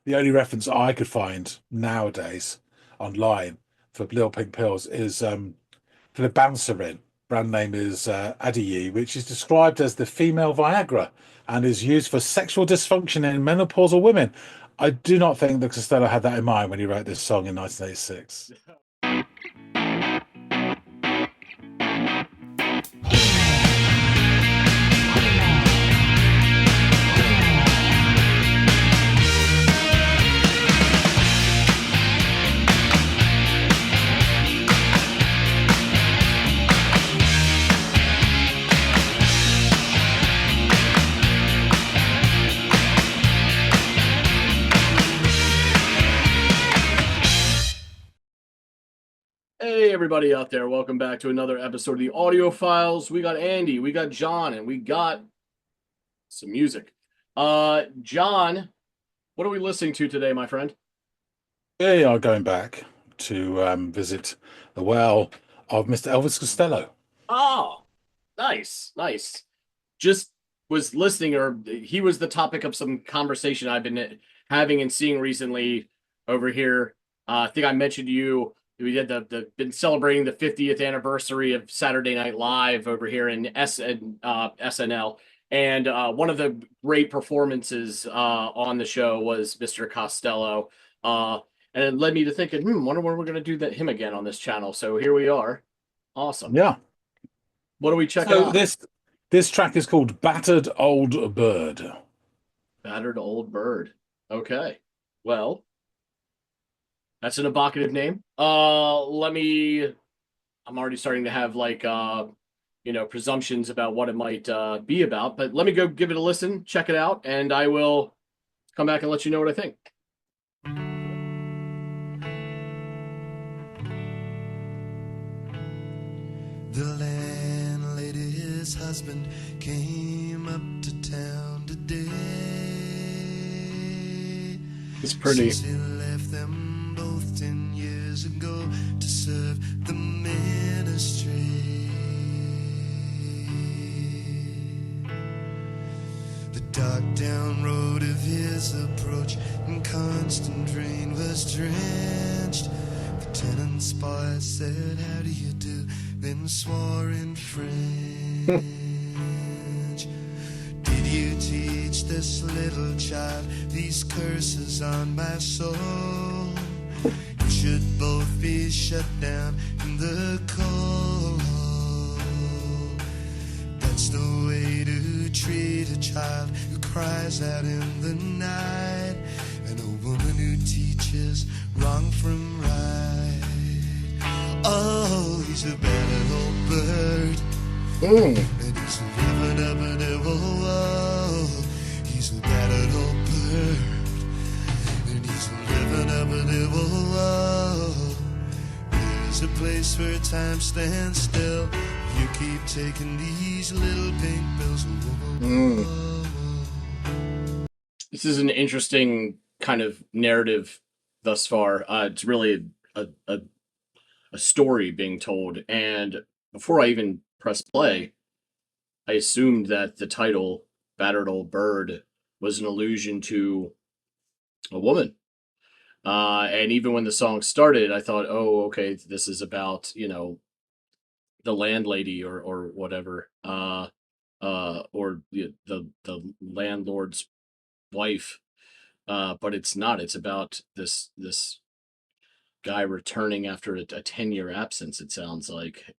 the only reference I could find nowadays online for Little Pink Pills is for the Banserin. Brand name is Adiyi, which is described as the female Viagra and is used for sexual dysfunction in menopausal women. I do not think that Costello had that in mind when he wrote this song in 1986. Hey, everybody out there. Welcome back to another episode of the Audiophiles. We got Andy, we got John, and we got some music. John, what are we listening to today, my friend? We are going back to visit the well of Mr. Elvis Costello. Oh, nice, nice. Just was listening, or he was the topic of some conversation I've been having and seeing recently over here. I think I mentioned to you we had been celebrating the 50th anniversary of Saturday Night Live over here in SNL, and one of the great performances on the show was Mr. Costello, and it led me to thinking, wonder when we're going to do him again on this channel. So here we are. Awesome. Yeah. What are we checking So out? this track is called Battered Old Bird. Battered Old Bird. Okay. Well, that's an evocative name. I'm already starting to have presumptions about what it might be about, but let me go give it a listen, check it out, and I will come back and let you know what I think. The landlady's husband came up to town today. It's pretty. Since he left them both 10 years ago to serve the ministry. The dark down road of his approach in constant rain was drenched. The tenant's boy said, "How do you do?" then swore in French. Did you teach this little child these curses on my soul? You should both be shut down in the cold. That's the way to treat a child who cries out in the night, and a woman who teaches wrong from right. Oh, he's a bad old bird. And he's living up an whoa. He's a bad old bird. And he's living up an whoa. There's a place where time stands still. You keep taking these little pink pills. This is an interesting kind of narrative thus far. It's really a story being told, and before I even press play, I assumed that the title "Battered Old Bird" was an allusion to a woman. And even when the song started, I thought, "Oh, okay, this is about the landlady or whatever, or the landlord's wife." But it's not. It's about this guy returning after a 10-year absence. It sounds like.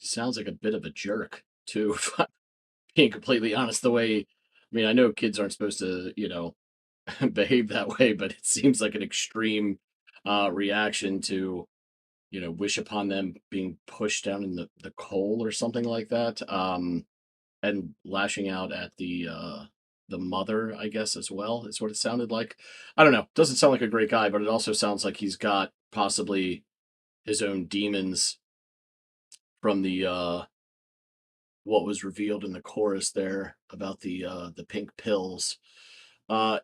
Sounds like a bit of a jerk too, if I'm being completely honest. The way, I mean, I know kids aren't supposed to, behave that way, but it seems like an extreme reaction to, wish upon them being pushed down in the coal or something like that. And lashing out at the mother, I guess, as well, is what it sounded like. I don't know. Doesn't sound like a great guy, but it also sounds like he's got possibly his own demons from the what was revealed in the chorus there about the pink pills.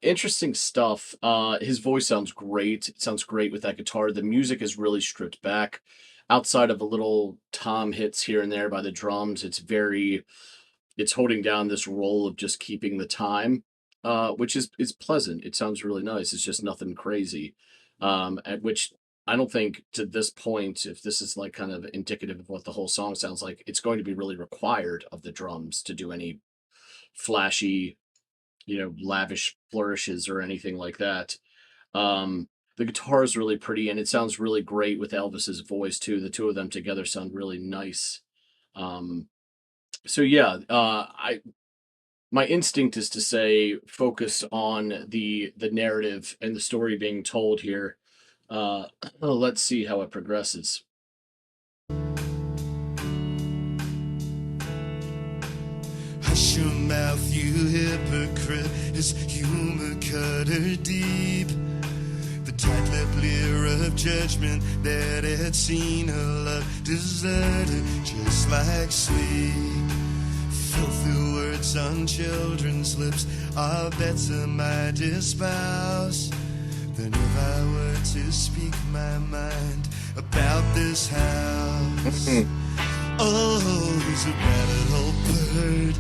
Interesting stuff. His voice sounds great. It sounds great with that guitar. The music is really stripped back. Outside of a little tom hits here and there by the drums, it's holding down this role of just keeping the time. which is pleasant. It sounds really nice. It's just nothing crazy. At which I don't think to this point, if this is like kind of indicative of what the whole song sounds like, it's going to be really required of the drums to do any flashy, lavish flourishes or anything like that. The guitar is really pretty and it sounds really great with Elvis's voice too. The two of them together sound really nice. Um, so yeah, my instinct is to say focus on the narrative and the story being told here. Let's see how it progresses. Hush your mouth, you hypocrite. His humor cut her deep. The tight-lipped leer of judgment that had seen her love desert her just like sleep. Filthy words on children's lips are better, my dear spouse, than if I were to speak my mind about this house. Oh, he's a battered old bird,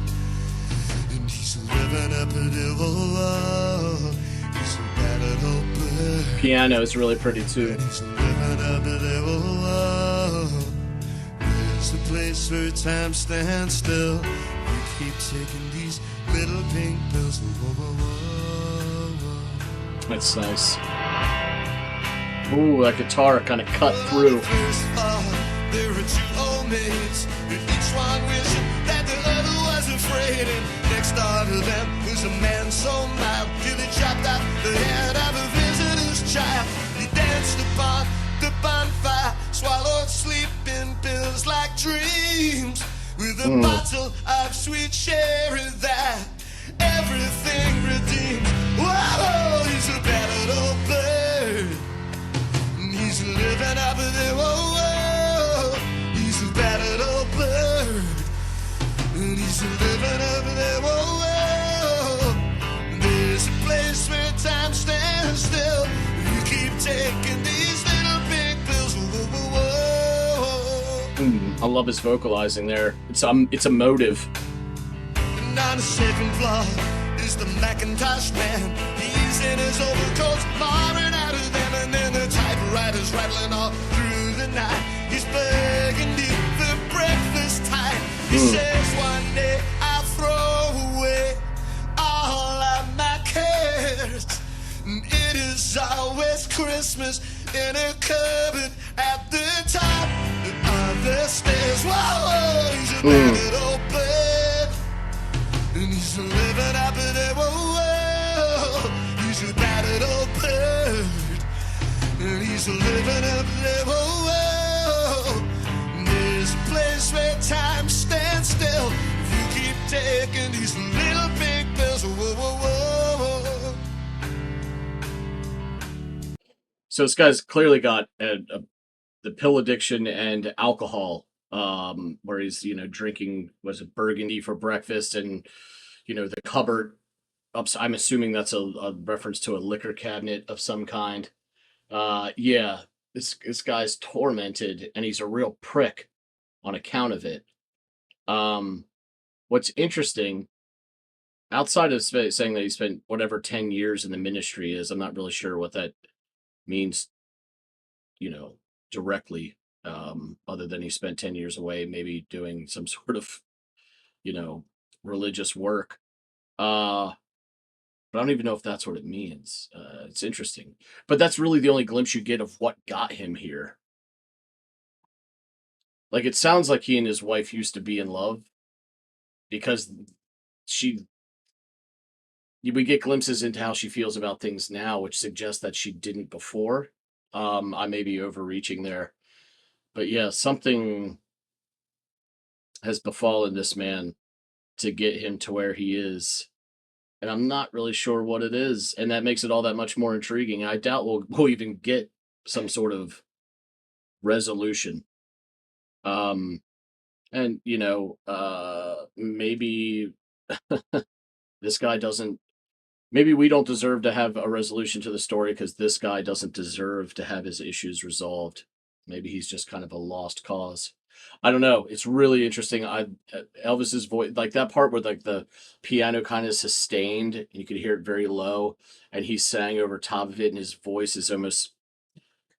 and he's living up a devil. Oh, he's a battered old bird. Piano is really pretty too. And he's living up a devil. Oh, there's a place where time stands still. You keep taking these little pink pills. Whoa, whoa, whoa, whoa. That's nice. Ooh, that guitar kind of cut through. There are two old maids, and each one wishing that the other was afraid. And next door to them was a man so mild, till he chopped off the head of a visitor's child. He danced upon the bonfire, swallowed sleeping pills like dreams, with a bottle of sweet sherry that everything redeems. Whoa, he's a battered old bird, and he's living up there. Whoa, he's a battered old bird, and he's living up there. Whoa, there's a place where time stands still. You keep taking these little pink pills. Whoa, whoa, whoa. I love his vocalizing there. It's emotive. And on the second floor is the Macintosh man. He's in his overcoats, marring out of them, and then the typewriter's rattling all through the night. He's begging you for breakfast time. He says one day I'll throw away all of my cares. It is always Christmas in a cupboard at the top of the stairs. Whoa, he's a battered old bird, and he's living up in there. Whoa, he's a battered old bird, and he's living up there. Whoa, there's a place where time stands still. If you keep taking these little pink pills. Whoa, whoa, whoa. So this guy's clearly got the pill addiction and alcohol, where he's drinking, was it Burgundy for breakfast, and the cupboard. I'm assuming that's a reference to a liquor cabinet of some kind. Yeah, this guy's tormented, and he's a real prick on account of it. What's interesting, outside of saying that he spent whatever 10 years in the ministry is, I'm not really sure what that means, directly, other than he spent 10 years away, maybe doing some sort of, religious work. But I don't even know if that's what it means. It's interesting. But that's really the only glimpse you get of what got him here. Like, it sounds like he and his wife used to be in love, because we get glimpses into how she feels about things now, which suggests that she didn't before. I may be overreaching there. But yeah, something has befallen this man to get him to where he is. And I'm not really sure what it is. And that makes it all that much more intriguing. I doubt we'll even get some sort of resolution. And, maybe this guy doesn't, maybe we don't deserve to have a resolution to the story because this guy doesn't deserve to have his issues resolved. Maybe he's just kind of a lost cause. I don't know. It's really interesting. Elvis's voice, like that part where like the piano kind of sustained, and you could hear it very low, and he sang over top of it, and his voice is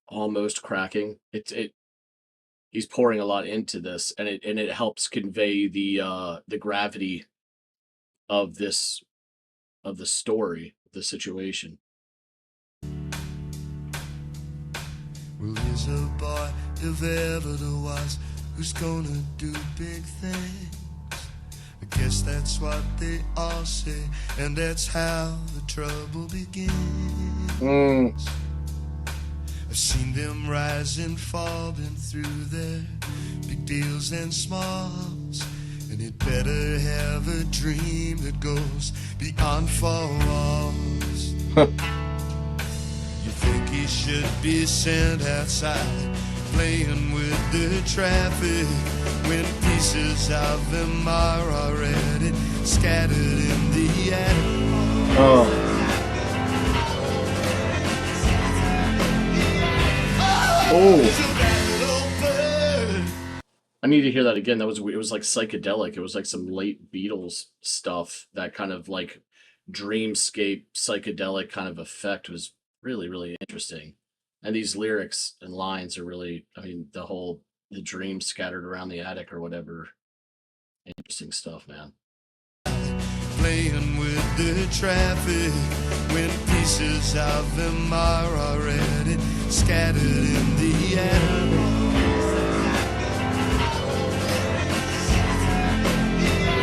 almost cracking. He's pouring a lot into this, and it helps convey the gravity of this of the story, the situation. Well, there's a boy, if ever there was, who's gonna do big things. I guess that's what they all say, and that's how the trouble begins. I've seen them rise and fall, been through their big deals and smalls, and you'd better have a dream that goes beyond four walls. You think he should be sent outside, playing with the traffic, when pieces of him are already scattered in the attic. Oh. I need to hear that again. It was like psychedelic. It was like some late Beatles stuff. That kind of like dreamscape psychedelic kind of effect was really, really interesting. And these lyrics and lines are really, I mean, the dream scattered around the attic or whatever. Interesting stuff, man. Playing with the traffic, when pieces of them are already scattered in the air.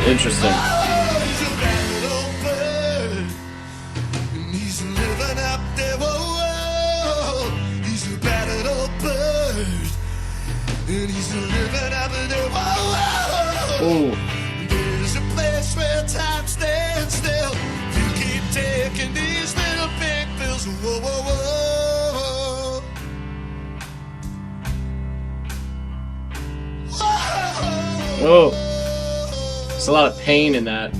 Interesting. Oh, he's a bad old bird, and he's living up there. Whoa, he's a bad old bird, and he's living up there. Whoa. There's a place where time stands still. You keep taking these little big pills. Whoa, whoa, whoa. Oh. There's a lot of pain in that.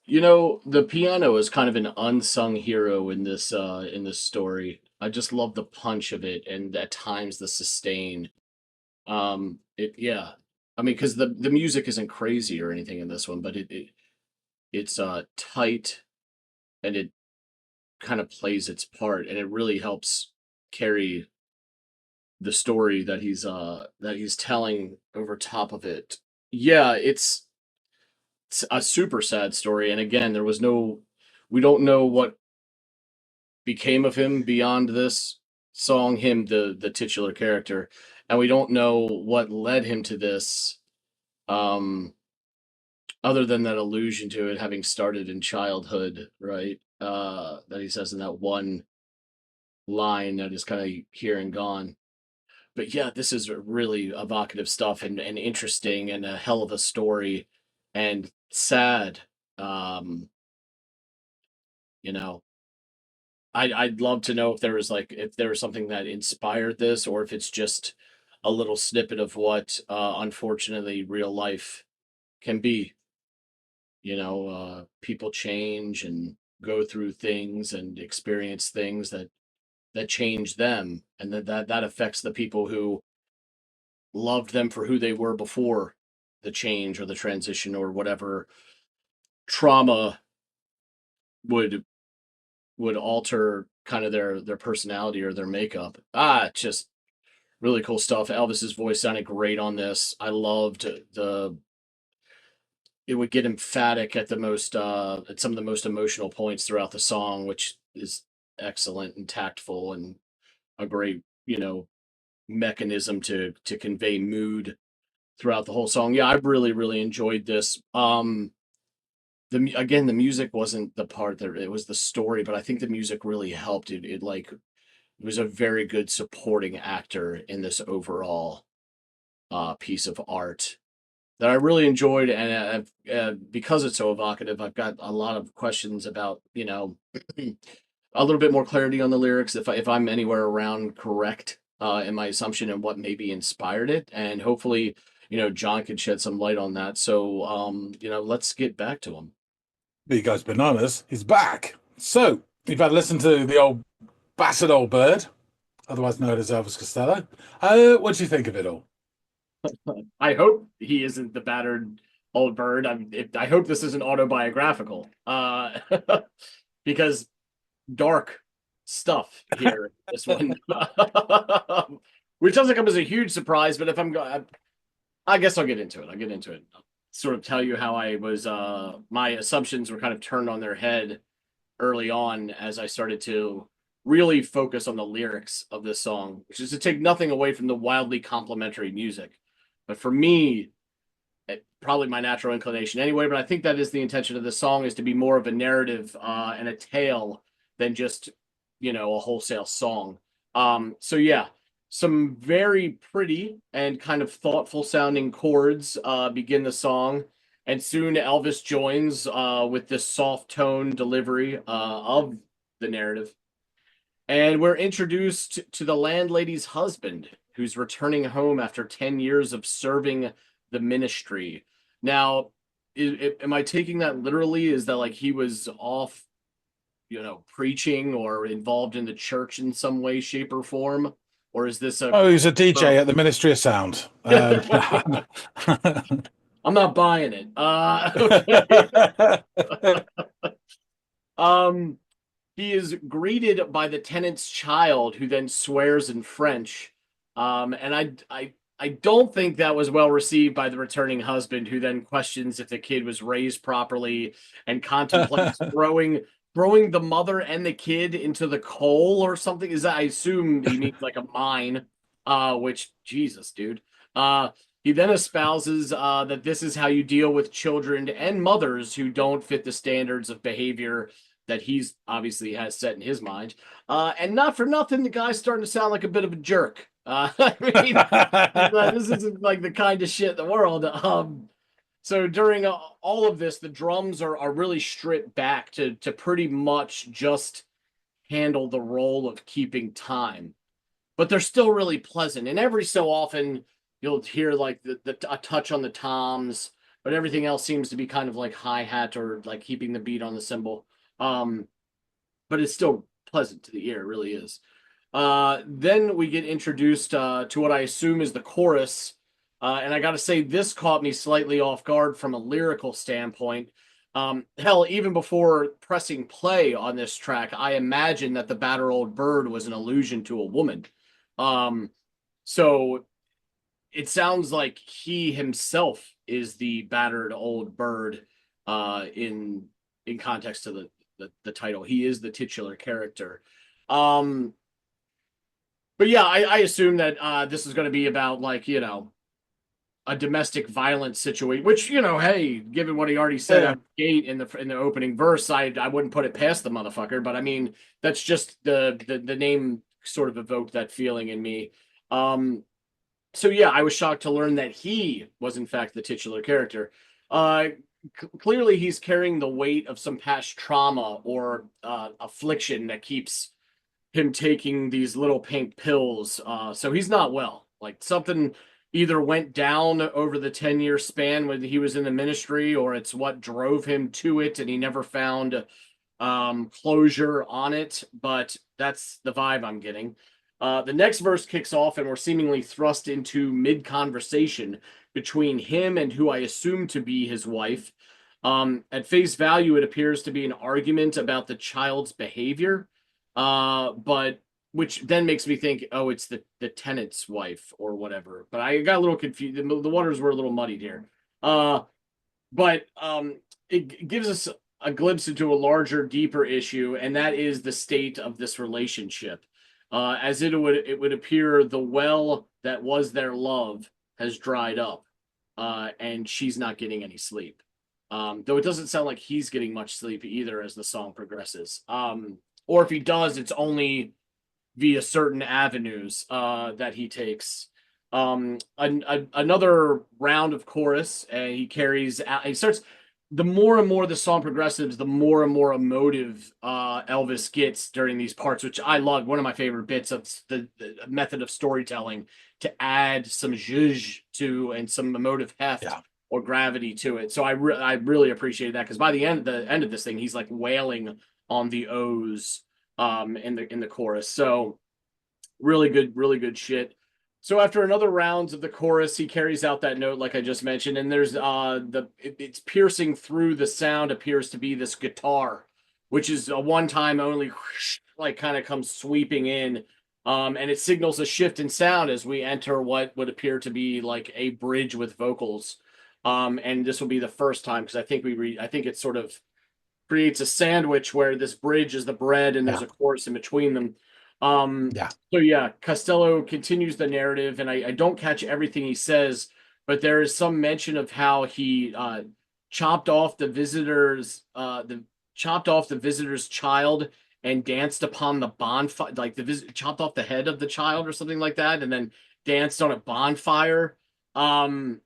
You know, the piano is kind of an unsung hero in this story. I just love the punch of it, and at times the sustain. Yeah. I mean, because the music isn't crazy or anything in this one, but it's tight, and it kind of plays its part, and it really helps carry the story that he's telling over top of it. Yeah, it's a super sad story, and again, we don't know what became of him beyond this song, him, the titular character, and we don't know what led him to this, um, other than that allusion to it having started in childhood, right? That he says in that one line that is kind of here and gone. But yeah, this is really evocative stuff, and interesting, and a hell of a story, and sad. Um, you know, I'd love to know if there was something that inspired this, or if it's just a little snippet of what unfortunately real life can be. People change and go through things and experience things that change them, and that affects the people who loved them for who they were before the change or the transition or whatever trauma would alter kind of their personality or their makeup. Just really cool stuff. Elvis's voice sounded great on this. I loved it would get emphatic at at some of the most emotional points throughout the song, which is excellent and tactful, and a great, mechanism to convey mood throughout the whole song. Yeah, I really, really enjoyed this. Again, the music wasn't the part that it was the story, but I think the music really helped. It was a very good supporting actor in this overall piece of art. that I really enjoyed, and because it's so evocative, I've got a lot of questions about, a little bit more clarity on the lyrics if I'm anywhere around correct in my assumption and what maybe inspired it, and hopefully, John could shed some light on that. So, let's get back to him. He goes bananas. He's back. So you've had to listen to the old battered old bird, otherwise known as Elvis Costello. What do you think of it all? I hope he isn't the battered old bird. I hope this isn't autobiographical, because dark stuff here. This one, which doesn't come as a huge surprise. But if I'm going, I guess I'll get into it. I'll sort of tell you how I was. My assumptions were kind of turned on their head early on as I started to really focus on the lyrics of this song, which is to take nothing away from the wildly complimentary music. But for me, probably my natural inclination anyway, but I think that is the intention of the song, is to be more of a narrative and a tale than just, a wholesale song. So yeah, some very pretty and kind of thoughtful sounding chords begin the song. And soon Elvis joins with this soft tone delivery of the narrative. And we're introduced to the landlady's husband, who's returning home after 10 years of serving the ministry. Now, am I taking that literally? Is that like he was off, preaching or involved in the church in some way, shape, or form? Or is this Oh, he's a DJ at the Ministry of Sound. I'm not buying it. Okay. He is greeted by the tenant's child, who then swears in French. And I don't think that was well received by the returning husband, who then questions if the kid was raised properly and contemplates throwing the mother and the kid into the coal or something. I assume he means like a mine, which, Jesus, dude. He then espouses that this is how you deal with children and mothers who don't fit the standards of behavior that he's obviously has set in his mind. And not for nothing, the guy's starting to sound like a bit of a jerk. I mean, this isn't like the kind of shit in the world. So during all of this, the drums are really stripped back to pretty much just handle the role of keeping time. But they're still really pleasant. And every so often, you'll hear like a touch on the toms, but everything else seems to be kind of like hi-hat or like keeping the beat on the cymbal. But it's still pleasant to the ear, it really is. Then we get introduced to what I assume is the chorus. And I got to say, this caught me slightly off guard from a lyrical standpoint. Hell, even before pressing play on this track, I imagined that the battered old bird was an allusion to a woman. So it sounds like he himself is the battered old bird in context to the title. He is the titular character. But yeah, I assume that this is going to be about like, a domestic violence situation, which, hey, given what he already said out the gate in the opening verse, I wouldn't put it past the motherfucker. But I mean, that's just the name sort of evoked that feeling in me. So yeah, I was shocked to learn that he was in fact the titular character. Clearly he's carrying the weight of some past trauma or affliction that keeps him taking these little pink pills. So he's not well. Like something either went down over the 10-year span when he was in the ministry, or it's what drove him to it and he never found closure on it. But that's the vibe I'm getting. The next verse kicks off and we're seemingly thrust into mid-conversation between him and who I assume to be his wife. At face value, it appears to be an argument about the child's behavior, but which then makes me think, oh, it's the tenant's wife or whatever. But I got a little confused. The waters were a little muddied here. But it gives us a glimpse into a larger, deeper issue, and that is the state of this relationship. As it would appear the well that was their love has dried up, and she's not getting any sleep. Though it doesn't sound like he's getting much sleep either as the song progresses. Or if he does, it's only via certain avenues that he takes. Another round of chorus, and he carries out. He starts. The more and more the song progresses, the more and more emotive Elvis gets during these parts, which I love. One of my favorite bits of the method of storytelling to add some zhuzh to and some emotive heft Yeah. or gravity to it. So I really appreciate that, because by the end of this thing, he's like wailing on the O's in the chorus. So really good shit. So after another rounds of the chorus, he carries out that note like I just mentioned, and there's it's piercing through the sound appears to be this guitar, which is a one time only whoosh, like kind of comes sweeping in. And it signals a shift in sound as we enter what would appear to be like a bridge with vocals. And this will be the first time, because I think I think it sort of creates a sandwich where this bridge is the bread and there's Yeah. a chorus in between them. Yeah. So yeah, Costello continues the narrative, and I don't catch everything he says, but there is some mention of how he chopped off the visitor's child and danced upon the bonfire, like chopped off the head of the child or something like that, and then danced on a bonfire. And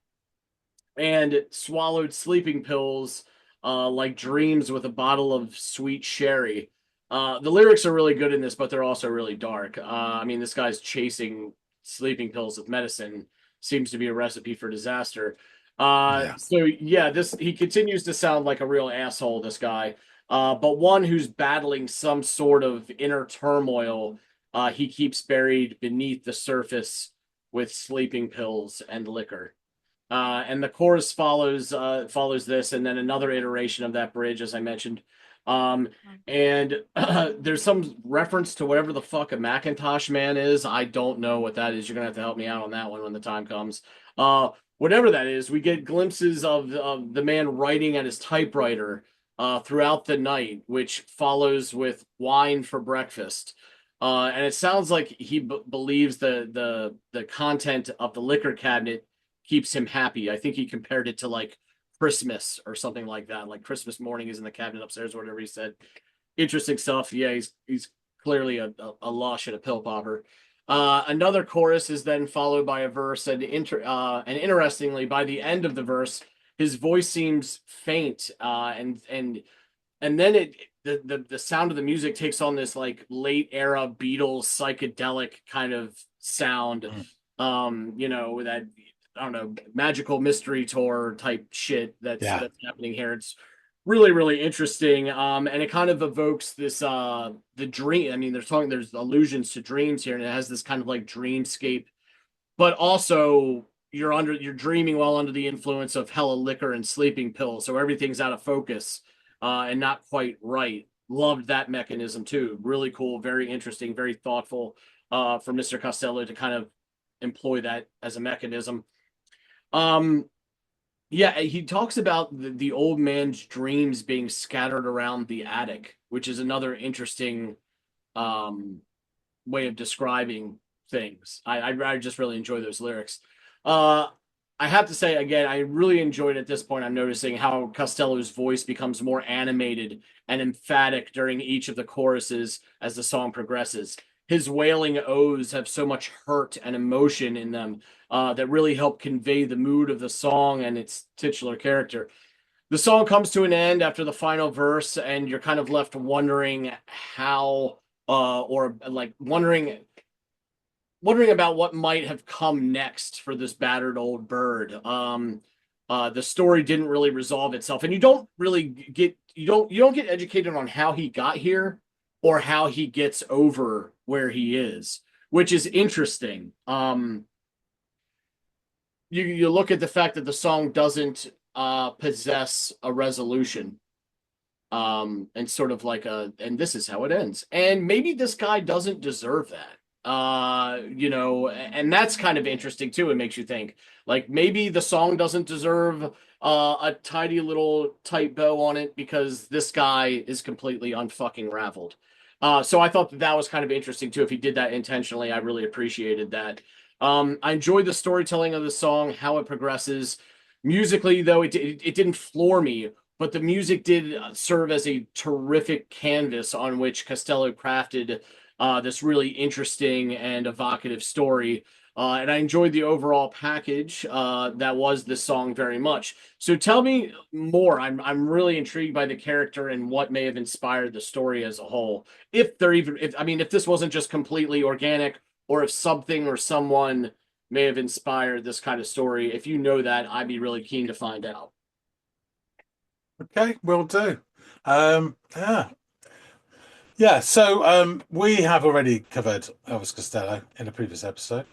swallowed sleeping pills like dreams with a bottle of sweet sherry. The lyrics are really good in this, but they're also really dark. I mean, this guy's chasing sleeping pills with medicine seems to be a recipe for disaster. Yeah. So yeah, he continues to sound like a real asshole, this guy, but one who's battling some sort of inner turmoil. He keeps buried beneath the surface with sleeping pills and liquor. And the chorus follows this, and then another iteration of that bridge, as I mentioned. And there's some reference to whatever the fuck a Macintosh Man is. I don't know what that is. You're gonna have to help me out on that one when the time comes. Whatever that is, we get glimpses of the man writing at his typewriter throughout the night, which follows with wine for breakfast. And it sounds like he believes the content of the liquor cabinet keeps him happy. I think he compared it to like Christmas or something like that. Like Christmas morning is in the cabinet upstairs or whatever he said. Interesting stuff. Yeah, he's clearly a lush and a pill popper. Another chorus is then followed by a verse, and interestingly, by the end of the verse, his voice seems faint, and then the sound of the music takes on this like late era Beatles psychedelic kind of sound. You know, that I don't know, magical mystery tour type shit that's happening here. It's really interesting. And it kind of evokes this the dream. I mean, there's allusions to dreams here, and it has this kind of like dreamscape, but also you're dreaming while under the influence of hella liquor and sleeping pills, so everything's out of focus and not quite right. Loved that mechanism too. Really cool, very interesting, very thoughtful for Mr. Costello to kind of employ that as a mechanism. Yeah, he talks about the old man's dreams being scattered around the attic, which is another interesting way of describing things. I just really enjoy those lyrics. I have to say again, I really enjoyed at this point. I'm noticing how Costello's voice becomes more animated and emphatic during each of the choruses as the song progresses. His wailing O's have so much hurt and emotion in them that really help convey the mood of the song and its titular character. The song comes to an end after the final verse, and you're kind of left wondering how, or like wondering about what might have come next for this battered old bird. The story didn't really resolve itself, and you don't get educated on how he got here or how he gets over where he is, which is interesting. You look at the fact that the song doesn't possess a resolution, and sort of like and this is how it ends, and maybe this guy doesn't deserve that. You know, and that's kind of interesting too. It makes you think, like, maybe the song doesn't deserve a tidy little tight bow on it because this guy is completely unfucking raveled. So I thought that was kind of interesting too. If he did that intentionally, I really appreciated that. I enjoyed the storytelling of the song, how it progresses. Musically, though, it didn't floor me, but the music did serve as a terrific canvas on which Costello crafted this really interesting and evocative story. And I enjoyed the overall package that was this song very much. So tell me more. I'm really intrigued by the character and what may have inspired the story as a whole. If there even, if I mean, if this wasn't just completely organic, or if something or someone may have inspired this kind of story. If you know that, I'd be really keen to find out. Okay, will do. Yeah. Yeah, so we have already covered Elvis Costello in a previous episode.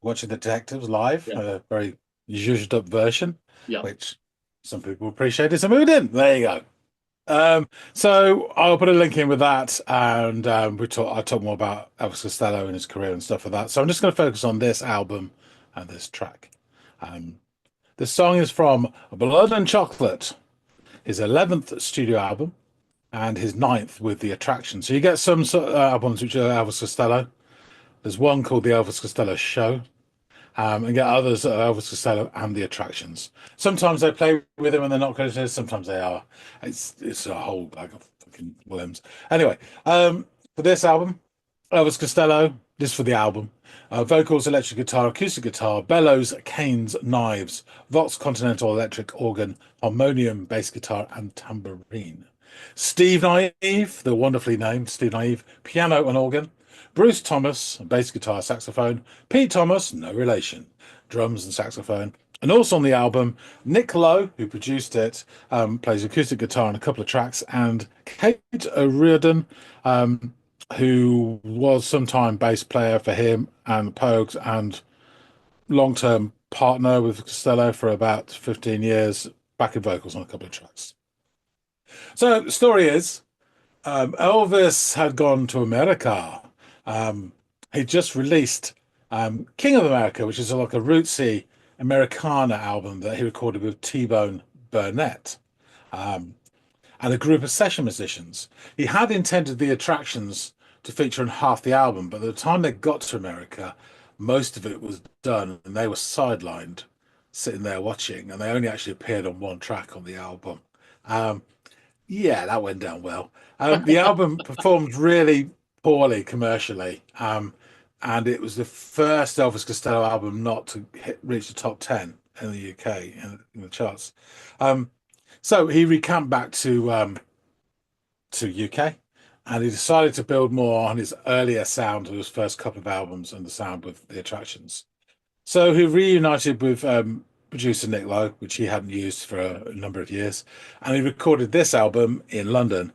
Watching the Detectives live, Yeah. a very zhuzhed up version, Yeah. which some people appreciate as a mood in. There you go. So I'll put a link in with that, and I talk more about Elvis Costello and his career and stuff like that. So I'm just going to focus on this album and this track. The song is from Blood and Chocolate, his 11th studio album, and his 9th with The Attraction. So you get some sort of albums which are Elvis Costello. There's one called The Elvis Costello Show, and get others that are Elvis Costello and The Attractions. Sometimes they play with him and they're not credited, sometimes they are. It's a whole bag of fucking worms. Anyway, for this album, Elvis Costello, this for the album. Vocals, electric guitar, acoustic guitar, bellows, canes, knives, Vox Continental electric organ, harmonium, bass guitar, and tambourine. Steve Naive, the wonderfully named Steve Naive, piano and organ. Bruce Thomas, bass guitar, saxophone. Pete Thomas, no relation, drums and saxophone. And also on the album, Nick Lowe, who produced it, plays acoustic guitar on a couple of tracks, and Kate O'Riordan, who was sometime bass player for him and the Pogues and long-term partner with Costello for about 15 years, backing vocals on a couple of tracks. So the story is, Elvis had gone to America. He just released King of America, which is like a rootsy Americana album that he recorded with T-Bone Burnett and a group of session musicians. He had intended The Attractions to feature on half the album, but by the time they got to America, most of it was done and they were sidelined, sitting there watching, and they only actually appeared on one track on the album. Yeah, that went down well. The album performed really poorly commercially, and it was the first Elvis Costello album not to reach the top 10 in the UK in the charts. So he recamped back to UK, and he decided to build more on his earlier sound of his first couple of albums and the sound with The Attractions. So he reunited with producer Nick Lowe, which he hadn't used for a number of years, and he recorded this album in London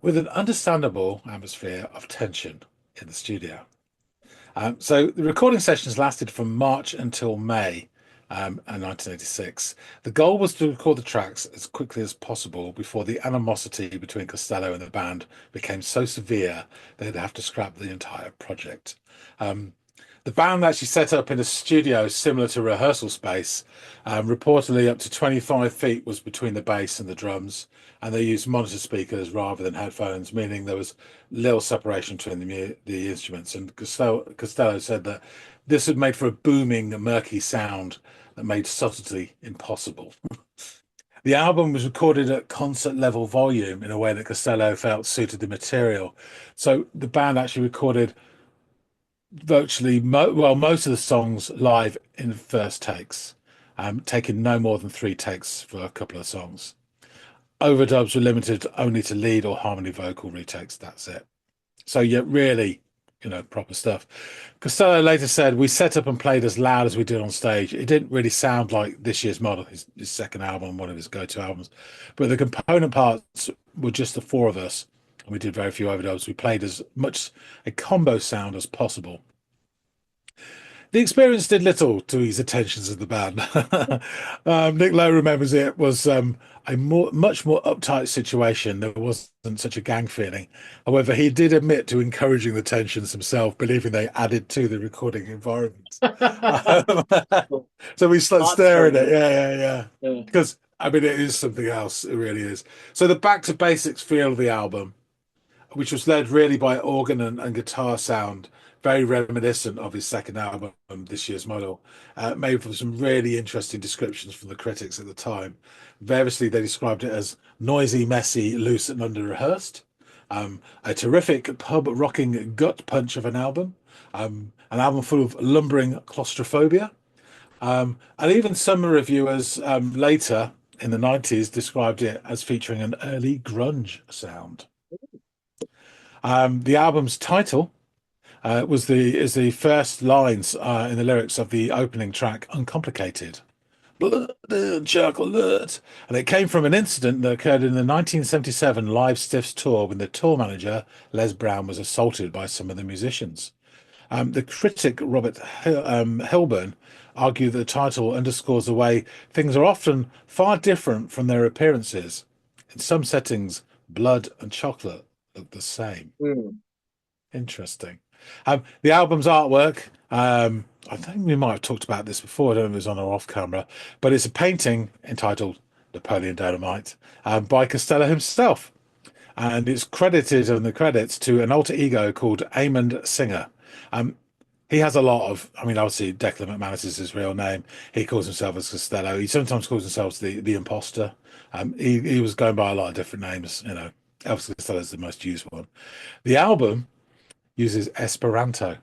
with an understandable atmosphere of tension in the studio. So the recording sessions lasted from March until May 1986. The goal was to record the tracks as quickly as possible before the animosity between Costello and the band became so severe they'd have to scrap the entire project. The band actually set up in a studio similar to rehearsal space. Reportedly, up to 25 feet was between the bass and the drums, and they used monitor speakers rather than headphones, meaning there was little separation between the instruments. And Costello said that this had made for a booming, murky sound that made subtlety impossible. The album was recorded at concert level volume in a way that Costello felt suited the material. So the band actually recorded virtually most of the songs live in first takes, taking no more than 3 takes for a couple of songs. Overdubs were limited only to lead or harmony vocal retakes. That's it. So yeah, really, proper stuff. Costello later said, "We set up and played as loud as we did on stage. It didn't really sound like This Year's Model, his second album, one of his go-to albums, but the component parts were just the 4 of us. We did very few overdubs. We played as much a combo sound as possible." The experience did little to ease the tensions of the band. Nick Lowe remembers it was a much more uptight situation. There wasn't such a gang feeling. However, he did admit to encouraging the tensions himself, believing they added to the recording environment. So we started staring at it. Yeah. Because, it is something else. It really is. So the back to basics feel of the album, which was led really by organ and guitar sound, very reminiscent of his second album, This Year's Model, made for some really interesting descriptions from the critics at the time. Variously, they described it as noisy, messy, loose, and under-rehearsed. A terrific pub rocking gut punch of an album full of lumbering claustrophobia. And even some reviewers later in the 90s described it as featuring an early grunge sound. The album's title is the first lines in the lyrics of the opening track, Uncomplicated. Blood and chocolate. And it came from an incident that occurred in the 1977 Live Stiffs tour when the tour manager, Les Brown, was assaulted by some of the musicians. The critic Robert Hilburn argued that the title underscores the way things are often far different from their appearances. In some settings, blood and chocolate look the same. Interesting. The album's artwork, I think we might have talked about this before, I don't know if it was on or off camera, but it's a painting entitled Napoleon Dynamite by Costello himself. And it's credited in the credits to an alter ego called Amond Singer. He has a lot of, I mean, obviously Declan McManus is his real name. He calls himself as Costello. He sometimes calls himself the imposter. He was going by a lot of different names, you know. Elvis Costello is the most used one. The album uses Esperanto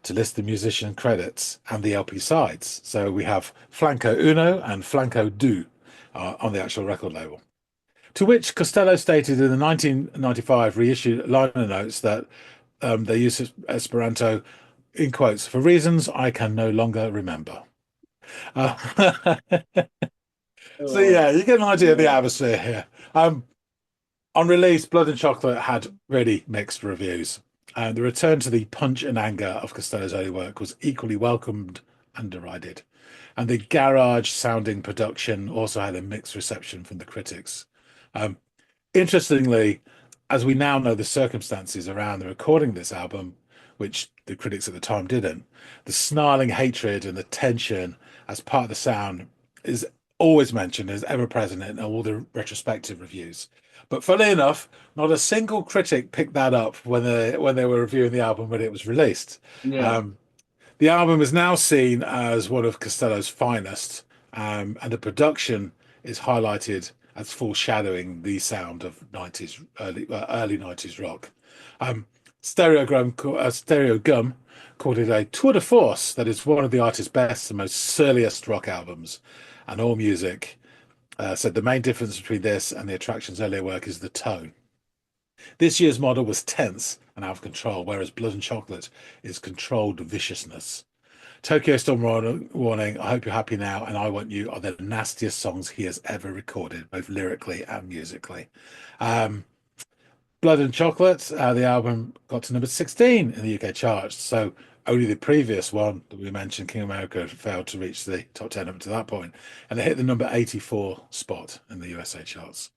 to list the musician credits and the LP sides. So we have Flanco Uno and Flanco Du on the actual record label. To which Costello stated in the 1995 reissued liner notes that they use Esperanto in quotes for reasons I can no longer remember. So yeah, you get an idea of the atmosphere here. On release, Blood and Chocolate had really mixed reviews. The return to the punch and anger of Costello's early work was equally welcomed and derided. And the garage-sounding production also had a mixed reception from the critics. Interestingly, as we now know the circumstances around the recording of this album, which the critics at the time didn't, the snarling hatred and the tension as part of the sound is always mentioned, is ever present in all the retrospective reviews. But funnily enough, not a single critic picked that up when they were reviewing the album when it was released. Yeah. The album is now seen as one of Costello's finest, and the production is highlighted as foreshadowing the sound of early 90s rock. Stereo Gum called it a tour de force that is one of the artist's best and most surliest rock albums. And All Music said the main difference between this and the Attraction's earlier work is the tone. This year's model was tense and out of control, whereas Blood and Chocolate is controlled viciousness. Tokyo Storm Warning, I Hope You're Happy Now, and I Want You are the nastiest songs he has ever recorded, both lyrically and musically. Blood and Chocolate, the album got to number 16 in the UK charts, so only the previous one that we mentioned, King America, failed to reach the top 10 up to that point, and it hit the number 84 spot in the USA charts.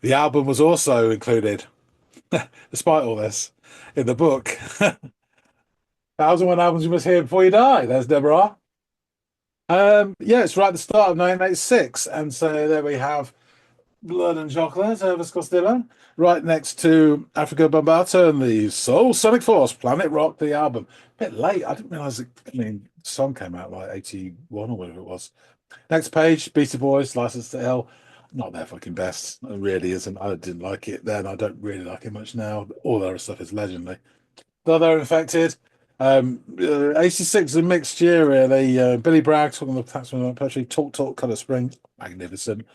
The album was also included, despite all this, in the book 1001 Albums You Must Hear Before You Die. There's Deborah. Yeah, it's right at the start of 1986, and so there we have Blood and Chocolate, Elvis Costello, right next to Africa Bambaataa and the Soul Sonic Force, Planet Rock, the album. A bit late, I didn't realise the song came out like 81 or whatever it was. Next page, Beastie Boys, License to Ill. Not their fucking best. It really isn't. I didn't like it then. I don't really like it much now. All their stuff is legendary. Though they're infected. 86 is a mixed year, really. Billy Bragg talking the Taxman Poetry, Talk, Colour Spring, magnificent.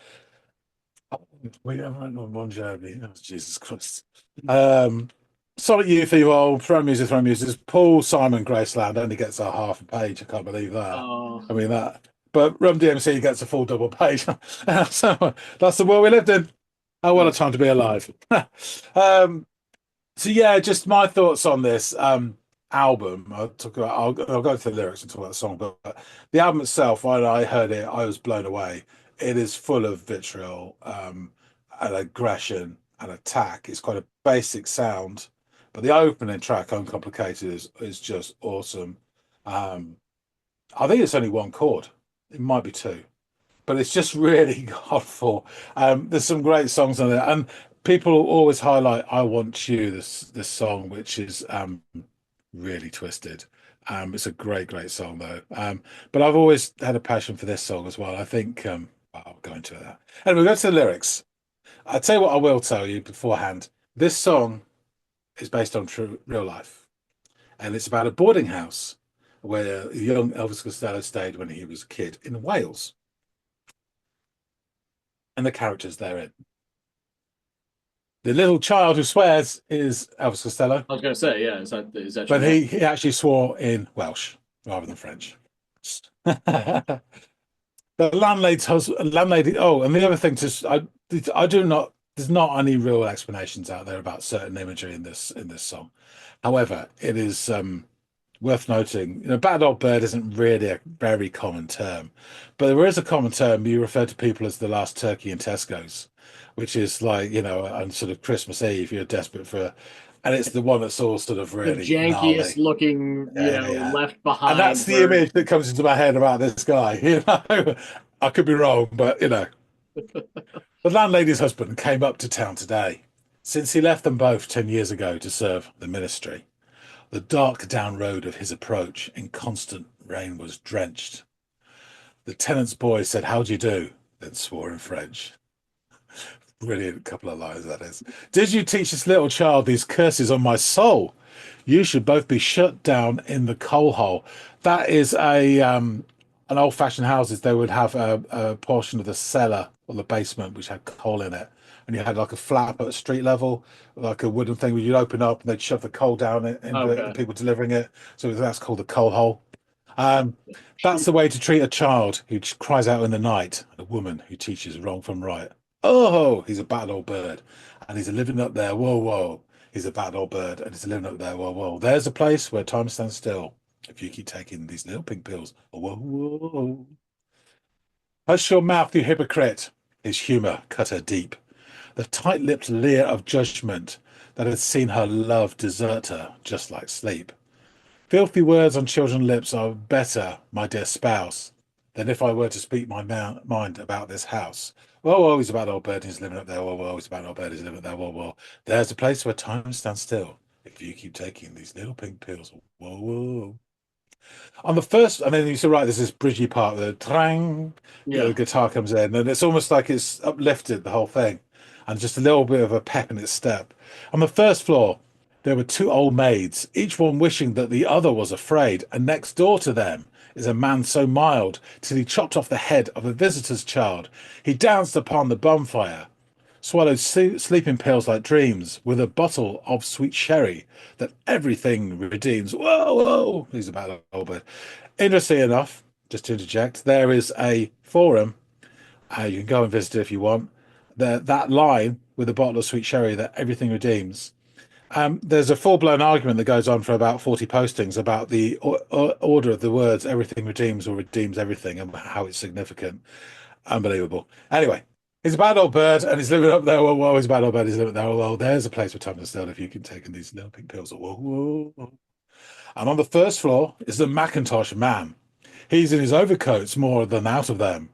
We haven't on Bon Jovi. Oh, Jesus Christ. Sonic Youth Evil, Throne Music. Paul Simon Graceland only gets a half a page. I can't believe that. I mean that. But Rum DMC gets a full double page. So that's the world we lived in. Oh, what a time to be alive. So yeah, just my thoughts on this album. I'll go through the lyrics and talk about the song, but the album itself, when I heard it, I was blown away. It is full of vitriol and aggression and attack. It's quite a basic sound, but the opening track, Uncomplicated, is just awesome. I think it's only one chord. It might be two, but it's just really godful. There's some great songs on there, and people always highlight "I Want You," this song, which is really twisted. It's a great song though. But I've always had a passion for this song as well. I think I'll go into that. Anyway, we'll go to the lyrics. I'll tell you what I will tell you beforehand. This song is based on real life, and it's about a boarding house where young Elvis Costello stayed when he was a kid in Wales, and the characters therein. The little child who swears is Elvis Costello, I was gonna say, yeah, is that your but man? he actually swore in Welsh rather than French. The landlady. Oh, and the other thing, I do not. There's not any real explanations out there about certain imagery in this song. However, it is worth noting. Bad old bird isn't really a very common term, but there is a common term. You refer to people as the last turkey in Tesco's, which is like on sort of Christmas Eve, you're desperate for, and it's the one that's all sort of The really jankiest gnarly. looking, Yeah, yeah. left And behind that's the where image that comes into my head about this guy. I could be wrong, but the landlady's husband came up to town today, since he left them both 10 years ago to serve the ministry. The dark down road of his approach in constant rain was drenched. The tenant's boy said, "How do you do?" then swore in French. Brilliant couple of lines, that is. "Did you teach this little child these curses on my soul? You should both be shut down in the coal hole." That is an old-fashioned houses. They would have a portion of the cellar or the basement which had coal in it, and you had like a flap at street level, like a wooden thing where you'd open up and they'd shove the coal down into the okay. people delivering it. So that's called the coal hole. Um, that's the way to treat a child who cries out in the night, and a woman who teaches wrong from right. Oh, he's a bad old bird, and he's living up there. Whoa, whoa. He's a bad old bird, and he's living up there. Whoa, whoa. There's a place where time stands still if you keep taking these little pink pills. Whoa, whoa. Hush your mouth, you hypocrite. His humour cut her deep. The tight-lipped leer of judgment that had seen her love desert her, just like sleep. Filthy words on children's lips are better, my dear spouse, than if I were to speak my mind about this house. Whoa, whoa, he's a bad old bird, he's living up there. Whoa, whoa, he's a bad old bird, he's living up there. Whoa, whoa. There's a place where time stands still if you keep taking these little pink pills. Whoa, whoa. On the first, and then you say, right, there's this bridgy part, the trang, the Yeah. guitar comes in, and it's almost like it's uplifted the whole thing, and just a little bit of a pep in its step. On the first floor, there were two old maids, each one wishing that the other was afraid, and next door to them is a man so mild, till he chopped off the head of a visitor's child. He danced upon the bonfire, swallowed sleeping pills like dreams, with a bottle of sweet sherry that everything redeems. Whoa, whoa! He's about over. Interesting enough, just to interject, there is a forum. You can go and visit it if you want. That line with a bottle of sweet sherry that everything redeems. There's a full-blown argument that goes on for about 40 postings about the order of the words "everything redeems" or "redeems everything" and how it's significant. Unbelievable. Anyway, he's a bad old bird and he's living up there. Whoa, whoa, he's a bad old bird. He's living there. Well, there's a place for time to still if you can take in these little pink pills. Whoa, whoa, whoa. And on the first floor is the Macintosh man. He's in his overcoats more than out of them,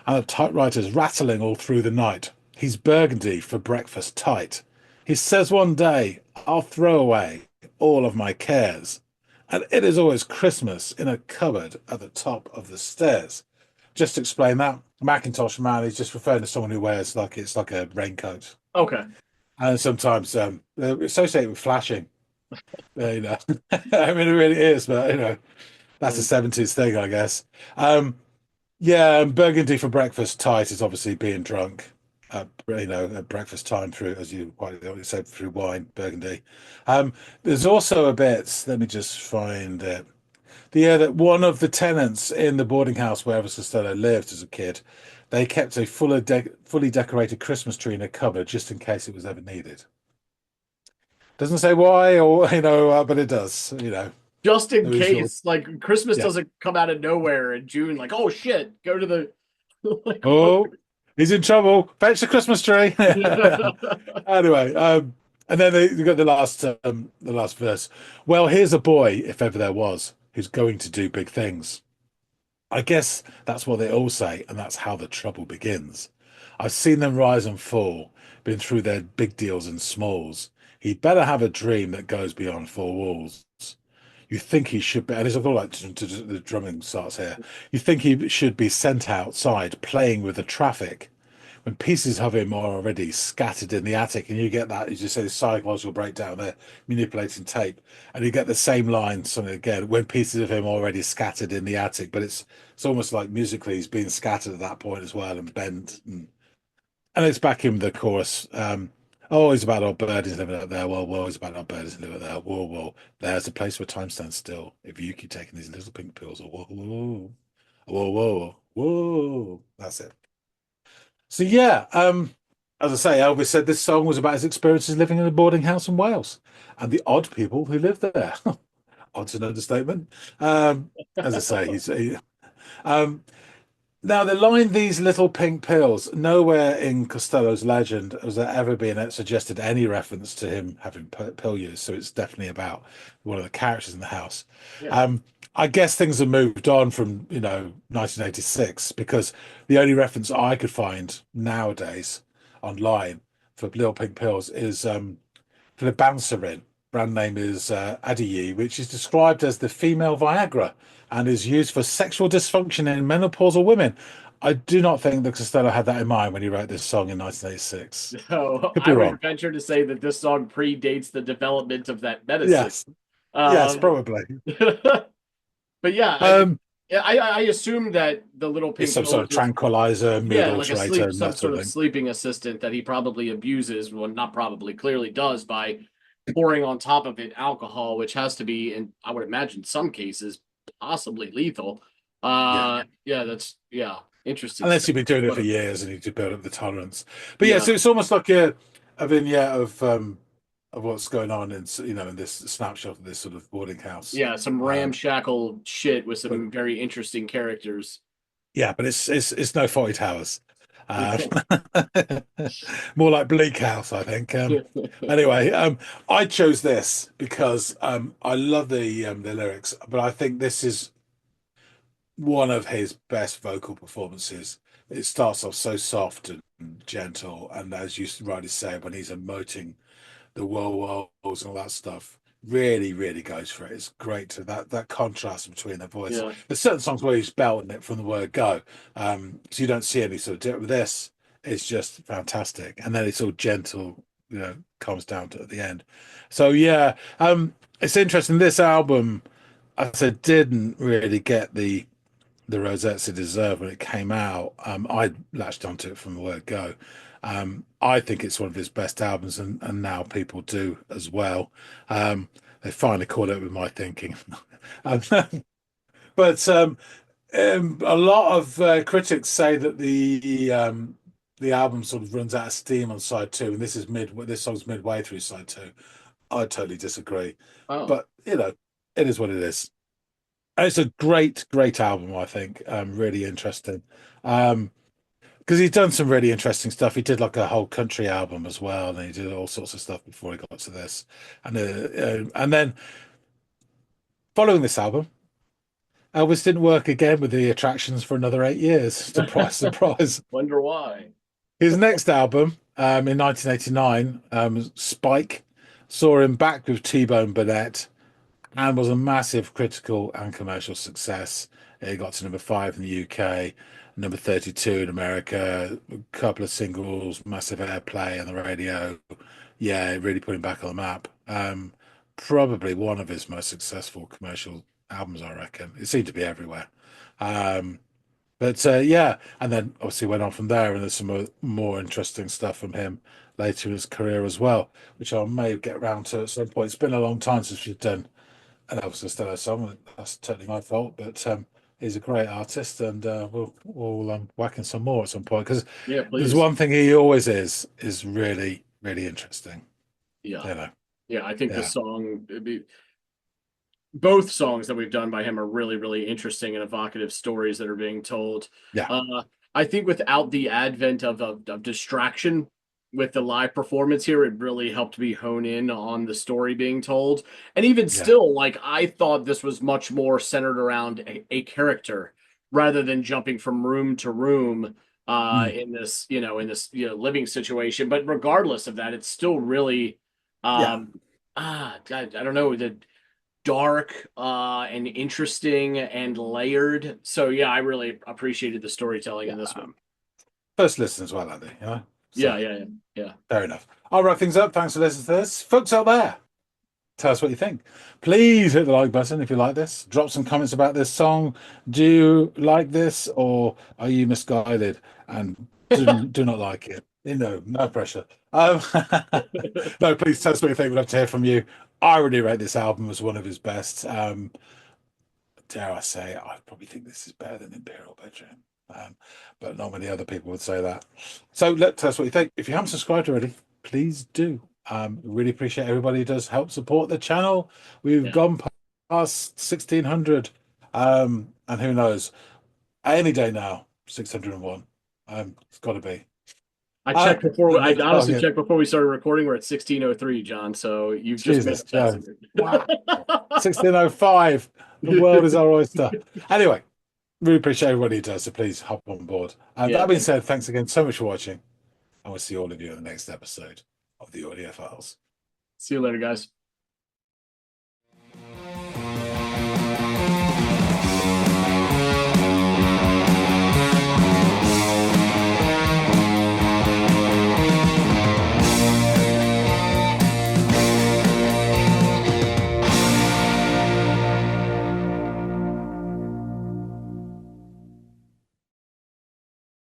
and the typewriter's rattling all through the night. He's burgundy for breakfast tight. He says one day, "I'll throw away all of my cares." And it is always Christmas in a cupboard at the top of the stairs. Just to explain that, Macintosh man is just referring to someone who wears it's like a raincoat, Okay. and sometimes associated with flashing. I mean, it really is, but that's a '70s thing, I guess. Yeah, burgundy for breakfast tight is obviously being drunk. At breakfast time through, as you quite said, through wine, burgundy. There's also a bit. Let me just find it. That one of the tenants in the boarding house where Elvis Costello lived as a kid, they kept a fully decorated Christmas tree in a cupboard just in case it was ever needed. Doesn't say why, or but it does. Just in the usual. case, like Christmas Yeah. doesn't come out of nowhere in June, like, oh shit, go to the like Oh, he's in trouble. Fetch the Christmas tree. Anyway, and then you got the last verse. Well, here's a boy, if ever there was, who's going to do big things. I guess that's what they all say, and that's how the trouble begins. I've seen them rise and fall, been through their big deals and smalls. He'd better have a dream that goes beyond four walls. You think he should be, and it's all like the drumming starts here. You think he should be sent outside playing with the traffic, when pieces of him are already scattered in the attic, and you get that, as you say, the psychological breakdown there, manipulating tape, and you get the same line something again when pieces of him are already scattered in the attic, but it's almost like musically he's being scattered at that point as well and bent, and it's back in the chorus. Oh, it's about our birdies living out there. Whoa, whoa, it's about our birdies living out there. Whoa, whoa. There's a place where time stands still. If you keep taking these little pink pills. Whoa, whoa, whoa, whoa, whoa. That's it. So yeah, as I say, Elvis said this song was about his experiences living in a boarding house in Wales and the odd people who lived there. Odd's an understatement. As I say, um, now, the line "these little pink pills," nowhere in Costello's legend has there ever been suggested any reference to him having pill use. So it's definitely about one of the characters in the house. Yeah. I guess things have moved on from 1986 because the only reference I could find nowadays online for little pink pills is for the Banserin. Brand name is Adieu, which is described as the female Viagra and is used for sexual dysfunction in menopausal women. I do not think that Costello had that in mind when he wrote this song in 1986. So Could be I wrong. would venture to say that this song predates the development of that medicine. Yes, yes, Um, probably. but yeah, Um, I assume that the little it's pink some sort pill of is tranquilizer, mood yeah, like a alterator, sleep, and some that sort sort of of thing. sleeping assistant that he probably abuses. Well, not probably, clearly does by pouring on top of it alcohol, which has to be, in I would imagine, some cases possibly lethal. Yeah, Yeah, that's interesting unless stuff. you've been doing it for What years and you to build up the tolerance. But yeah, yeah, so it's almost like a vignette of what's going on in in this snapshot of this sort of boarding house. yeah, some Um, ramshackle shit with but some very interesting characters. yeah, but it's no 40 Towers. Um, more like Bleak House, I think. Anyway, I chose this because I love the lyrics, but I think this is one of his best vocal performances. It starts off so soft and gentle, and as you rightly say, when he's emoting the whoa-whoas and all that stuff, really, really goes for it. It's great to that contrast between the voice. Yeah, There's certain songs where he's belting it from the word go, so you don't see any sort of dip. With this, it's just fantastic, and then it's all gentle, comes down to at the end. So yeah, it's interesting. This album, I said, didn't really get the rosettes it deserved when it came out. I latched onto it from the word go. I think it's one of his best albums, and now people do as well. They finally caught up with my thinking. Um, but a lot of critics say that the album sort of runs out of steam on side two, and this song's midway through side two. I totally disagree, oh, but it is what it is. It's a great, great album, I think. Really interesting. Because he's done some really interesting stuff. He did like a whole country album as well, and he did all sorts of stuff before he got to this. And then following this album, Elvis didn't work again with the Attractions for another 8 years. Surprise, surprise. wonder why. His next album, in 1989, Spike, saw him back with T-Bone Burnett and was a massive critical and commercial success. It got to number 5 in the UK, number 32 in America, a couple of singles, massive airplay on the radio. Yeah, it really put him back on the map. Probably one of his most successful commercial albums, I reckon. It seemed to be everywhere. Um, but yeah, and then obviously went on from there, and there's some more interesting stuff from him later in his career as well, which I may get around to at some point. It's been a long time since we've done an Elvis Costello song. That's totally my fault, but he's a great artist, and we'll whack in some more at some point because Yeah, there's please. one thing he always is really, really interesting. Yeah, You know, yeah. I think the yeah, song, both songs that we've done by him are really, really interesting and evocative stories that are being told. yeah, I think without the advent of distraction with the live performance here, it really helped me hone in on the story being told. And even yeah, still, like I thought this was much more centered around a character rather than jumping from room to room mm, in this, living situation. But regardless of that, it's still really yeah, I don't know, the dark and interesting and layered. So yeah, I really appreciated the storytelling in this yeah. one. first listen as well, Andy. So, yeah. fair enough. I'll wrap things up. Thanks for listening to this, folks out there. Tell us what you think. Please hit the like button if you like this. Drop some comments about this song. Do you like this, or are you misguided and do not like it? No pressure. No, please tell us what you think. We'd love to hear from you. I really rate this album as one of his best. Dare I say, I probably think this is better than Imperial Bedroom. But not many other people would say that. So tell us what you think. If you haven't subscribed already, please do. Really appreciate everybody who does help support the channel. We've gone past 1,600, and who knows, any day now, 601. It's got to be. I checked before. I honestly checked before we started recording. We're at 1603, John. So you've just missed that. Wow. 1605. The world is our oyster. Anyway, really appreciate everybody who does. So please hop on board. That being said, thanks again so much for watching, and we'll see all of you in the next episode of the Audiophiles. See you later, guys.